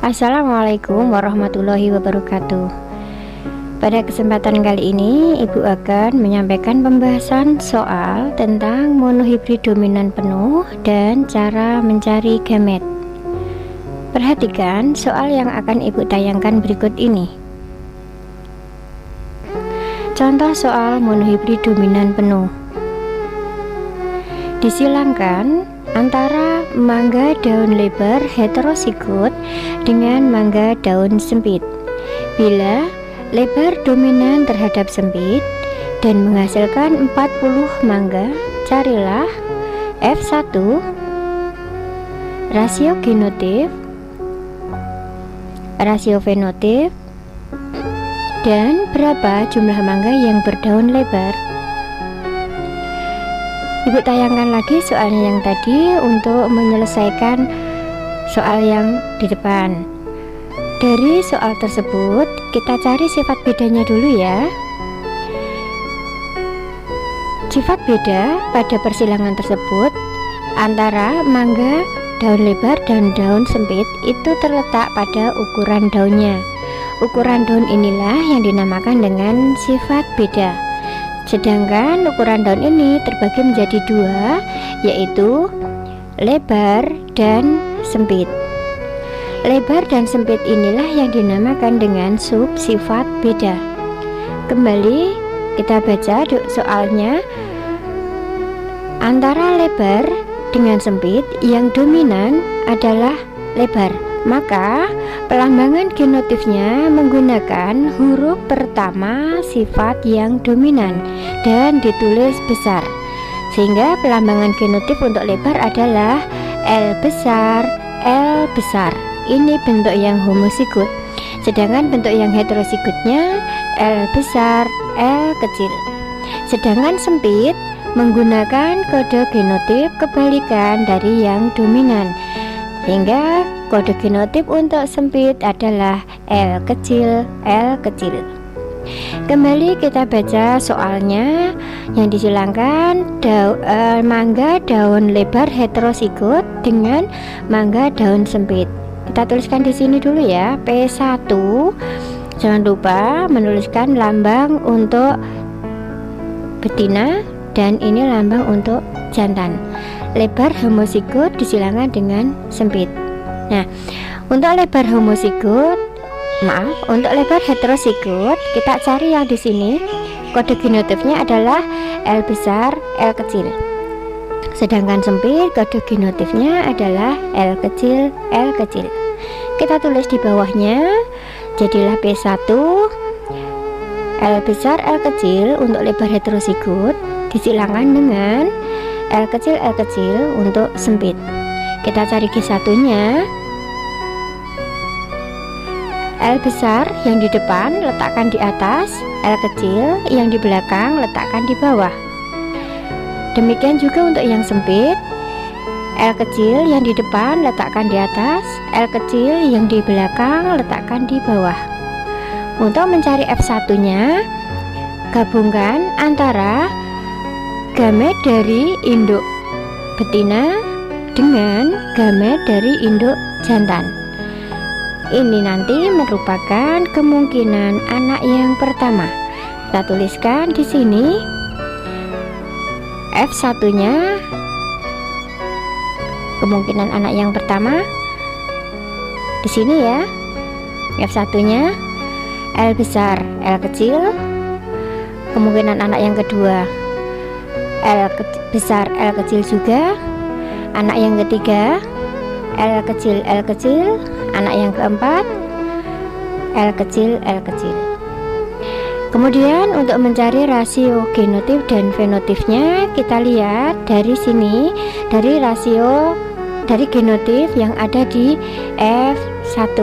Assalamualaikum warahmatullahi wabarakatuh. Pada kesempatan kali ini, Ibu akan menyampaikan pembahasan soal tentang monohibrid dominan penuh dan cara mencari gamet. Perhatikan soal yang akan Ibu tayangkan berikut ini. Contoh soal monohibrid dominan penuh. Disilangkan antara mangga daun lebar heterosigot dengan mangga daun sempit. Bila lebar dominan terhadap sempit dan menghasilkan 40 mangga, carilah F1 rasio genotip, rasio fenotip, dan berapa jumlah mangga yang berdaun lebar. Ibu tayangkan lagi soalnya yang tadi untuk menyelesaikan soal yang di depan. Dari soal tersebut, kita cari sifat bedanya dulu ya. Sifat beda pada persilangan tersebut antara mangga daun lebar dan daun sempit itu terletak pada ukuran daunnya. Ukuran daun inilah yang dinamakan dengan sifat beda. Sedangkan ukuran daun ini terbagi menjadi dua, yaitu lebar dan sempit. Lebar dan sempit inilah yang dinamakan dengan sub sifat beda. Kembali kita baca soalnya. Antara lebar dengan sempit yang dominan adalah lebar, maka pelambangan genotipnya menggunakan huruf pertama sifat yang dominan dan ditulis besar, sehingga pelambangan genotip untuk lebar adalah L besar, L besar. Ini bentuk yang homozigot. Sedangkan bentuk yang heterozigotnya L besar, L kecil. Sedangkan sempit menggunakan kode genotip kebalikan dari yang dominan, sehingga kode genotip untuk sempit adalah L kecil, L kecil. Kembali kita baca soalnya yang disilangkan mangga daun lebar heterozigot dengan mangga daun sempit. Kita tuliskan di sini dulu ya, P1. Jangan lupa menuliskan lambang untuk betina dan ini lambang untuk jantan. Lebar homozigot disilangkan dengan sempit. Nah, untuk lebar lebar heterozigot kita cari yang di sini. Kode genotipnya adalah L besar, L kecil. Sedangkan sempit kode genotipnya adalah L kecil, L kecil. Kita tulis di bawahnya, jadilah P1 L besar, L kecil untuk lebar heterozigot disilangkan dengan L kecil untuk sempit. Kita cari G1-nya. L besar yang di depan letakkan di atas, L kecil yang di belakang letakkan di bawah. Demikian juga untuk yang sempit, L kecil yang di depan letakkan di atas, L kecil yang di belakang letakkan di bawah. Untuk mencari F1-nya, gabungkan antara gamet dari induk betina dengan gamet dari induk jantan. Ini nanti merupakan kemungkinan anak yang pertama. Kita tuliskan di sini F1-nya, kemungkinan anak yang pertama di sini ya. F1-nya L besar, L kecil. Kemungkinan anak yang kedua L besar, L kecil juga. Anak yang ketiga L kecil, L kecil. Anak yang keempat L kecil, L kecil. Kemudian untuk mencari rasio genotip dan fenotipnya, kita lihat dari sini, dari genotip yang ada di F1.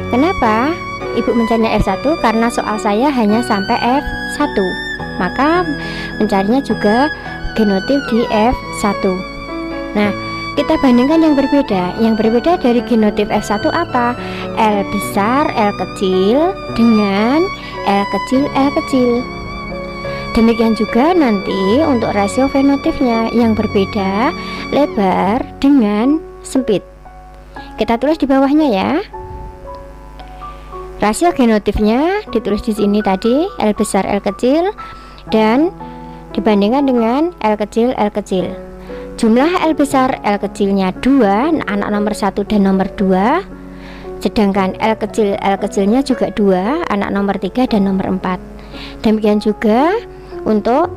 Kenapa Ibu mencarinya F1? Karena soal saya hanya sampai F1, maka mencarinya juga genotip di F1. Nah, kita bandingkan yang berbeda. Yang berbeda dari genotip F1 apa? L besar, L kecil dengan L kecil, L kecil. Demikian juga nanti untuk rasio fenotipnya yang berbeda lebar dengan sempit. Kita tulis di bawahnya ya. Rasio genotifnya ditulis di sini tadi, L besar L kecil, dan dibandingkan dengan L kecil L kecil. Jumlah L besar L kecilnya 2, anak nomor 1 dan nomor 2. Sedangkan L kecilnya juga 2, anak nomor 3 dan nomor 4. Demikian juga untuk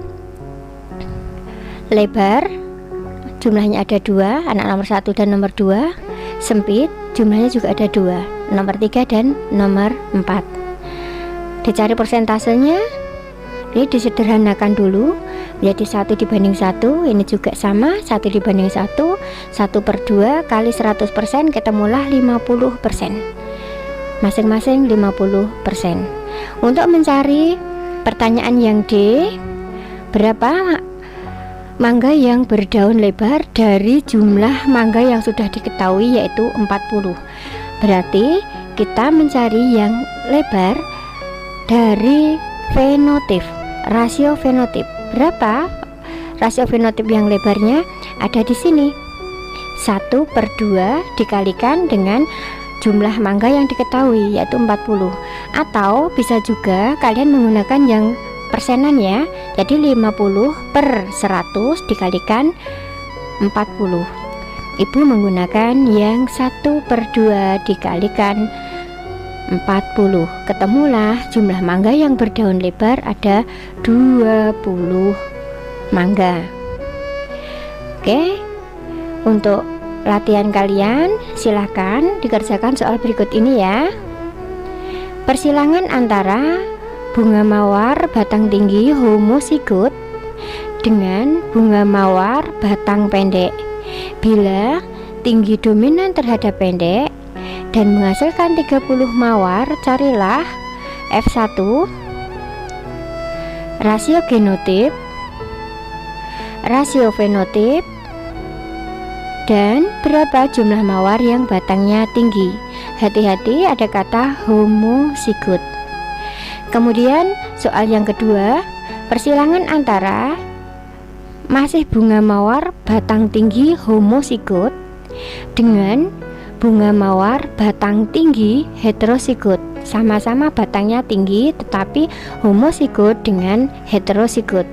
lebar, jumlahnya ada 2, anak nomor 1 dan nomor 2. Sempit, jumlahnya juga ada 2, nomor 3 dan nomor 4. Dicari persentasenya, ini disederhanakan dulu menjadi 1 dibanding 1. Ini juga sama, 1 dibanding 1, 1/2 kali 100%, ketemulah 50%, masing-masing 50%. Untuk mencari pertanyaan yang D, berapa mangga yang berdaun lebar dari jumlah mangga yang sudah diketahui, yaitu 40. Berarti kita mencari yang lebar dari fenotip, rasio fenotip. Berapa rasio fenotip yang lebarnya? Ada di sini, 1/2 dikalikan dengan jumlah mangga yang diketahui, yaitu 40. Atau bisa juga kalian menggunakan yang persenan ya, jadi 50/100 dikalikan 40. Ibu menggunakan yang 1/2 dikalikan 40, ketemulah jumlah mangga yang berdaun lebar ada 20 mangga. Oke, untuk latihan kalian silahkan dikerjakan soal berikut ini ya. Persilangan antara bunga mawar batang tinggi homozigot dengan bunga mawar batang pendek. Bila tinggi dominan terhadap pendek dan menghasilkan 30 mawar, carilah F1 rasio genotip, rasio fenotip, dan berapa jumlah mawar yang batangnya tinggi. Hati-hati ada kata homozigot. Kemudian soal yang kedua, persilangan antara masih bunga mawar batang tinggi homozigot dengan bunga mawar batang tinggi heterozigot. Sama-sama batangnya tinggi tetapi homozigot dengan heterozigot.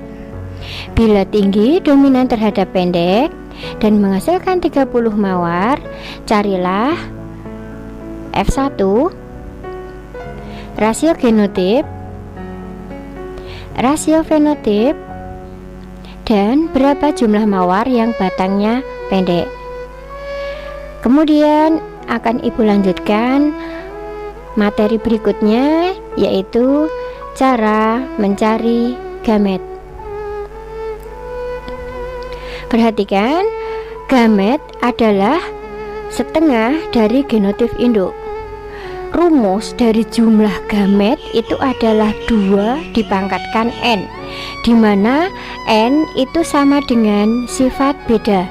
Bila tinggi dominan terhadap pendek dan menghasilkan 30 mawar, carilah F1 rasio genotip, rasio fenotip, dan berapa jumlah mawar yang batangnya pendek. Kemudian akan Ibu lanjutkan materi berikutnya, yaitu cara mencari gamet. Perhatikan, gamet adalah setengah dari genotip induk. Rumus dari jumlah gamet itu adalah 2 dipangkatkan N, di mana N itu sama dengan sifat beda.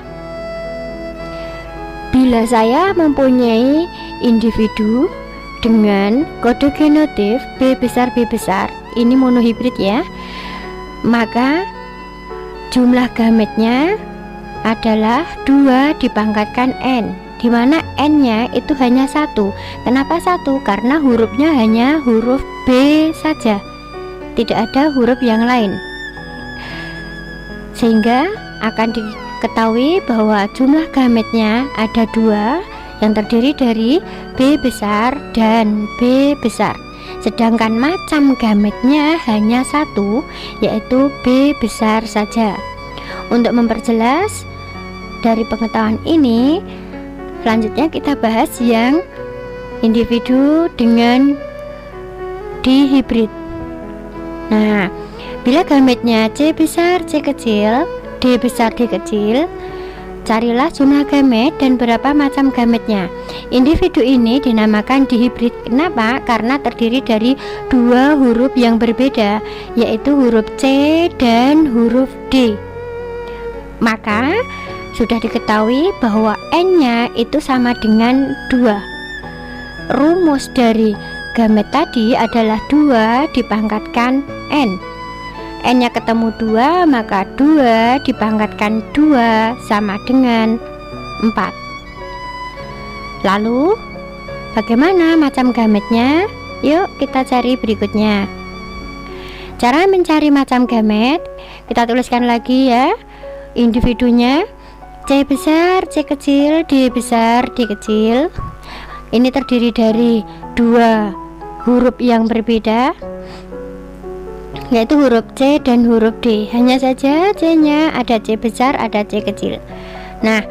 Bila saya mempunyai individu dengan kode genotip B besar, ini monohibrid ya, maka jumlah gametnya adalah 2 dipangkatkan N, di mana N-nya itu hanya 1. Kenapa 1? Karena hurufnya hanya huruf B saja, tidak ada huruf yang lain. Sehingga akan diketahui bahwa jumlah gametnya ada 2 yang terdiri dari B besar dan B besar. Sedangkan macam gametnya hanya 1, yaitu B besar saja. Untuk memperjelas dari pengetahuan ini, selanjutnya kita bahas yang individu dengan dihibrid. Nah, bila gametnya C besar C kecil, D besar D kecil, carilah jumlah gamet dan berapa macam gametnya. Individu ini dinamakan dihibrid. Kenapa? Karena terdiri dari 2 huruf yang berbeda, yaitu huruf C dan huruf D. Maka sudah diketahui bahwa N-nya itu sama dengan 2. Rumus dari gamet tadi adalah 2 dipangkatkan N. N-nya ketemu 2, maka 2 dipangkatkan 2 sama dengan 4. Lalu bagaimana macam gametnya? Yuk kita cari berikutnya. Cara mencari macam gamet, kita tuliskan lagi ya. Individunya C besar, C kecil, D besar, D kecil. Ini terdiri dari dua huruf yang berbeda, yaitu huruf C dan huruf D. Hanya saja C nya ada C besar, ada C kecil. Nah,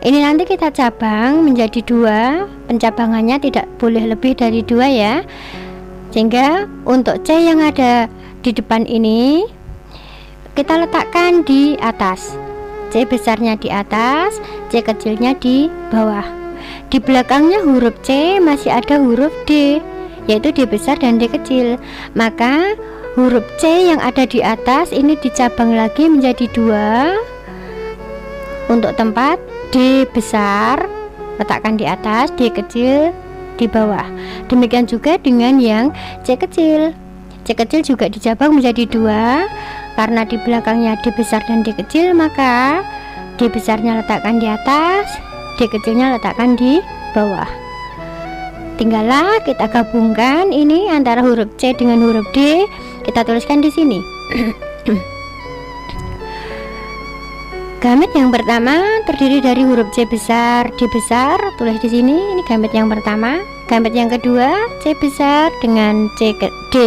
ini nanti kita cabang menjadi dua. Pencabangannya tidak boleh lebih dari dua ya. Sehingga untuk C yang ada di depan ini kita letakkan di atas. C besarnya di atas, C kecilnya di bawah. Di belakangnya huruf C masih ada huruf D, yaitu D besar dan D kecil. Maka huruf C yang ada di atas ini dicabang lagi menjadi dua. Untuk tempat D besar letakkan di atas, D kecil di bawah. Demikian juga dengan yang C kecil. C kecil juga dicabang menjadi dua. Karena di belakangnya D besar dan D kecil, maka D besarnya letakkan di atas, D kecilnya letakkan di bawah. Tinggallah kita gabungkan ini antara huruf C dengan huruf D. Kita tuliskan di sini. Gamet yang pertama terdiri dari huruf C besar, D besar. Tulis di sini. Ini gamet yang pertama. Gamet yang kedua C besar dengan D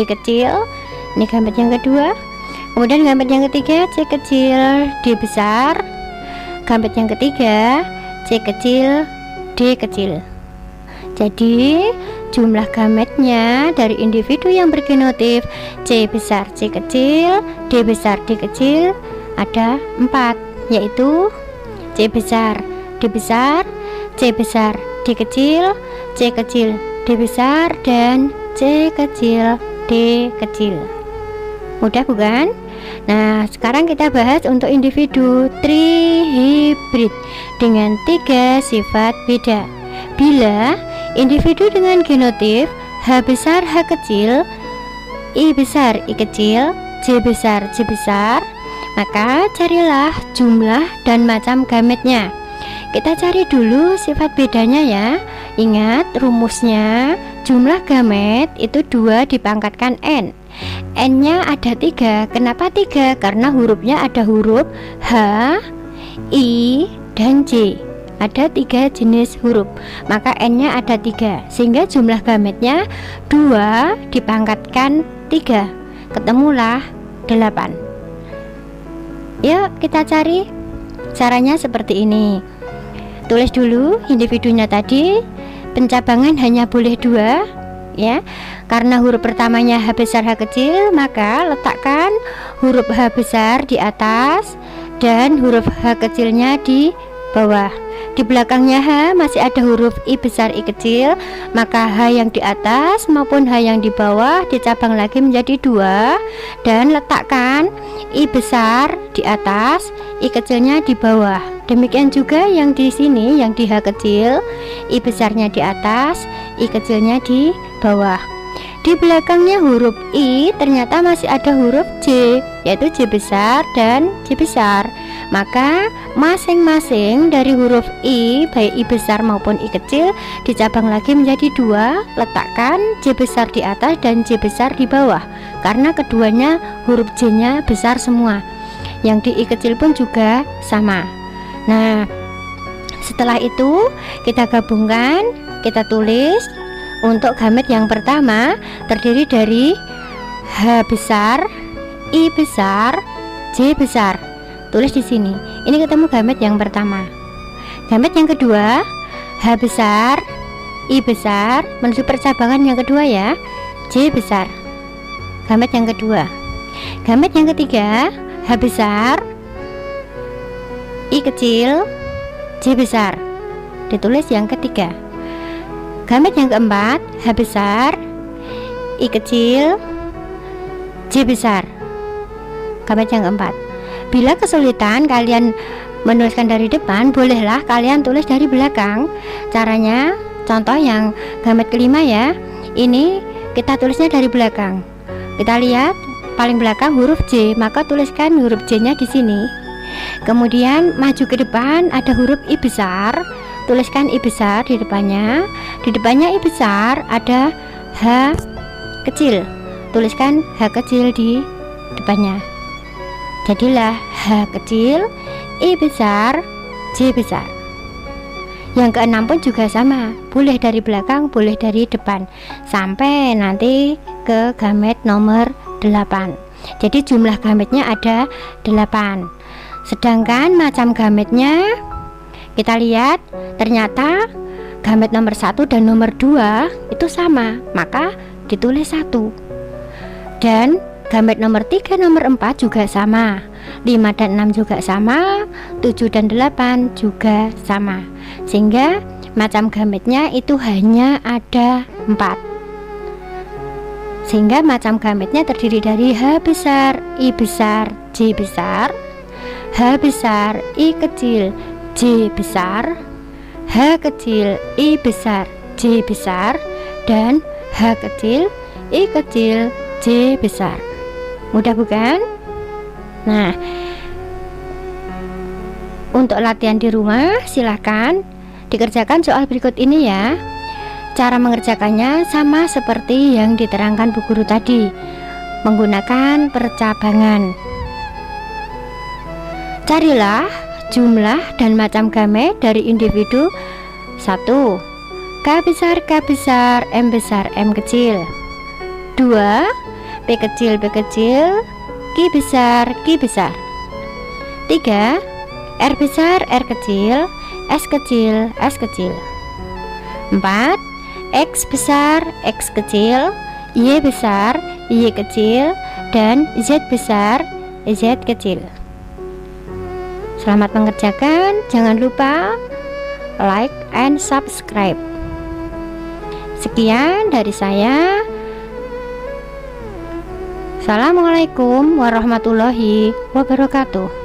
kecil. Ini gamet yang kedua. Kemudian gamet yang ketiga C kecil, D besar. Gamet yang ketiga C kecil, D kecil. Jadi jumlah gametnya dari individu yang bergenotif C besar, C kecil, D besar, D kecil ada 4, yaitu C besar, D besar, C besar, D kecil, C kecil, D besar, dan C kecil, D kecil. Mudah bukan? Nah, sekarang kita bahas untuk individu trihibrid dengan 3 sifat beda. Bila individu dengan genotif H besar, H kecil, I besar, I kecil, J besar, J besar, maka carilah jumlah dan macam gametnya. Kita cari dulu sifat bedanya ya. Ingat rumusnya, jumlah gamet itu 2 dipangkatkan N. N-nya ada 3. Kenapa 3? Karena hurufnya ada huruf H, I, dan J. Ada 3 jenis huruf, maka N-nya ada 3. Sehingga jumlah gametnya 2 dipangkatkan 3. Ketemulah 8. Yuk kita cari. Caranya seperti ini. Tulis dulu individunya tadi. Pencabangan hanya boleh 2 ya. Karena huruf pertamanya H besar, H kecil, maka letakkan huruf H besar di atas dan huruf H kecilnya di bawah. Di belakangnya H masih ada huruf I besar, I kecil, maka H yang di atas maupun H yang di bawah dicabang lagi menjadi 2 dan letakkan I besar di atas, I kecilnya di bawah. Demikian juga yang di sini, yang di H kecil, I besarnya di atas, I kecilnya di bawah. Di belakangnya huruf I ternyata masih ada huruf J, yaitu J besar dan J besar. Maka masing-masing dari huruf I, baik I besar maupun I kecil, dicabang lagi menjadi 2. Letakkan J besar di atas dan J besar di bawah, karena keduanya huruf J nya besar semua. Yang di I kecil pun juga sama. Nah, setelah itu kita gabungkan, kita tulis. Untuk gamet yang pertama terdiri dari H besar, I besar, J besar. Tulis di sini. Ini ketemu gamet yang pertama. Gamet yang kedua H besar, I besar, menuju percabangan yang kedua ya, J besar. Gamet yang kedua. Gamet yang ketiga H besar, I kecil, J besar. Ditulis yang ketiga. Gamet yang keempat H besar, I kecil, J besar. Gamet yang keempat. Bila kesulitan kalian menuliskan dari depan, bolehlah kalian tulis dari belakang. Caranya, contoh yang gamet kelima ya, ini kita tulisnya dari belakang. Kita lihat paling belakang huruf J, maka tuliskan huruf J nya di sini. Kemudian maju ke depan ada huruf I besar, tuliskan I besar di depannya. Di depannya I besar ada H kecil, tuliskan H kecil di depannya. Jadilah H kecil, I besar, J besar. Yang keenam pun juga sama, boleh dari belakang, boleh dari depan, sampai nanti ke gamet nomor 8. Jadi jumlah gametnya ada 8. Sedangkan macam gametnya kita lihat, ternyata gamet nomor 1 dan nomor 2 itu sama, maka ditulis 1. Dan gamet nomor 3, nomor 4 juga sama, 5 dan 6 juga sama, 7 dan 8 juga sama. Sehingga macam gametnya itu hanya ada 4. Sehingga macam gametnya terdiri dari H besar, I besar, J besar, H besar, I kecil, J besar, H kecil, I besar, J besar, dan H kecil, I kecil, J besar. Mudah bukan? Nah, untuk latihan di rumah silahkan dikerjakan soal berikut ini ya. Cara mengerjakannya sama seperti yang diterangkan Bu Guru tadi, menggunakan percabangan. Carilah jumlah dan macam gamet dari individu 1. K besar, M besar, M kecil. 2. P kecil, Q besar, Q besar. 3. R besar, R kecil, S kecil, S kecil. 4. X besar, X kecil, Y besar, Y kecil, dan Z besar, Z kecil. Selamat mengerjakan, jangan lupa like and subscribe. Sekian dari saya. Assalamualaikum warahmatullahi wabarakatuh.